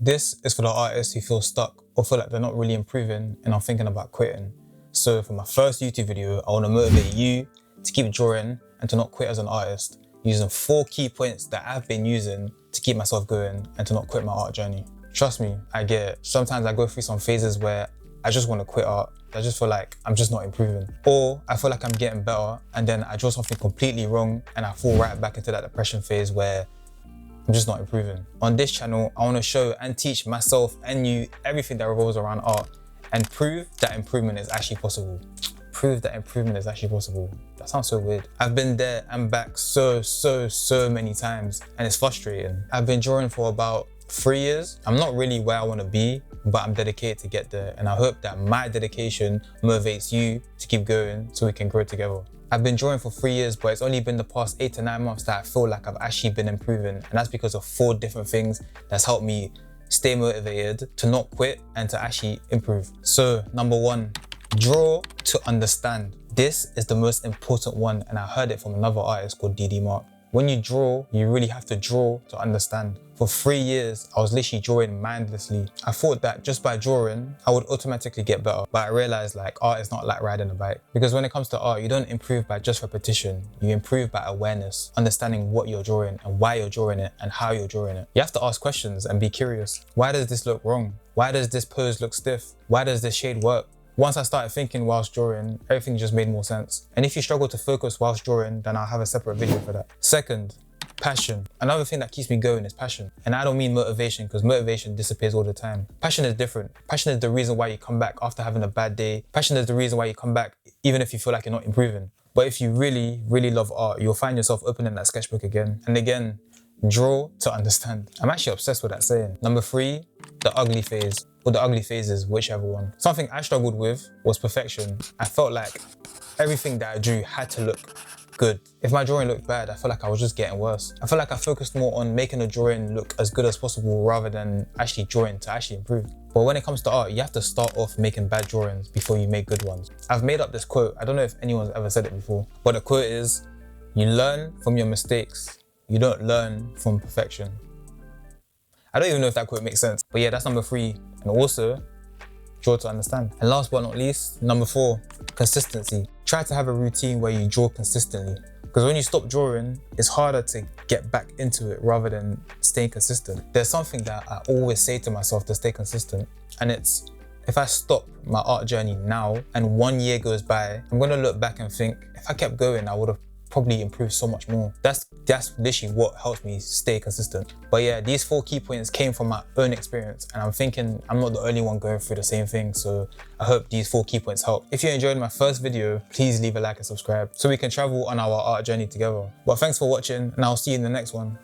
This is for the artists who feel stuck or feel like they're not really improving and are thinking about quitting. So for my first YouTube video, I want to motivate you to keep drawing and to not quit as an artist, using 4 key points that I've been using to keep myself going and to not quit my art journey. Trust me, I get it. Sometimes I go through some phases where I just want to quit art. I just feel like I'm just not improving. Or I feel like I'm getting better and then I draw something completely wrong and I fall right back into that depression phase where I'm just not improving. On this channel, I want to show and teach myself and you everything that revolves around art and prove that improvement is actually possible. Prove that improvement is actually possible. That sounds so weird. I've been there and back so many times and it's frustrating. I've been drawing for about 3 years. I'm not really where I want to be, but I'm dedicated to get there. And I hope that my dedication motivates you to keep going so we can grow together. I've been drawing for 3 years, but it's only been the past 8 to 9 months that I feel like I've actually been improving. And that's because of 4 different things that's helped me stay motivated, to not quit and to actually improve. So number 1, draw to understand. This is the most important one and I heard it from another artist called DD Mark. When you draw, you really have to draw to understand. For 3 years, I was literally drawing mindlessly. I thought that just by drawing, I would automatically get better. But I realized like art is not like riding a bike. Because when it comes to art, you don't improve by just repetition. You improve by awareness, understanding what you're drawing and why you're drawing it and how you're drawing it. You have to ask questions and be curious. Why does this look wrong? Why does this pose look stiff? Why does this shade work? Once I started thinking whilst drawing, everything just made more sense. And if you struggle to focus whilst drawing, then I'll have a separate video for that. Second, passion. Another thing that keeps me going is passion. And I don't mean motivation, because motivation disappears all the time. Passion is different. Passion is the reason why you come back after having a bad day. Passion is the reason why you come back even if you feel like you're not improving. But if you really love art, you'll find yourself opening that sketchbook again and again. Draw to understand. I'm actually obsessed with that saying. Number 3, the ugly phase, or the ugly phases, whichever one. Something I struggled with was perfection. I felt like everything that I drew had to look good. If my drawing looked bad, I felt like I was just getting worse. I felt like I focused more on making a drawing look as good as possible rather than actually drawing to actually improve. But when it comes to art, you have to start off making bad drawings before you make good ones. I've made up this quote. I don't know if anyone's ever said it before, but the quote is, you learn from your mistakes. You don't learn from perfection. I don't even know if that quote makes sense. But yeah, that's number 3. And also, draw to understand. And last but not least, number 4, consistency. Try to have a routine where you draw consistently. Because when you stop drawing, it's harder to get back into it rather than staying consistent. There's something that I always say to myself to stay consistent. And it's, if I stop my art journey now and 1 year goes by, I'm gonna look back and think, if I kept going, I would have probably improve so much more. That's literally what helps me stay consistent. But yeah, these 4 key points came from my own experience and I'm thinking I'm not the only one going through the same thing, so I hope these 4 key points help. If you enjoyed my first video, please leave a like and subscribe so we can travel on our art journey together. But thanks for watching and I'll see you in the next one.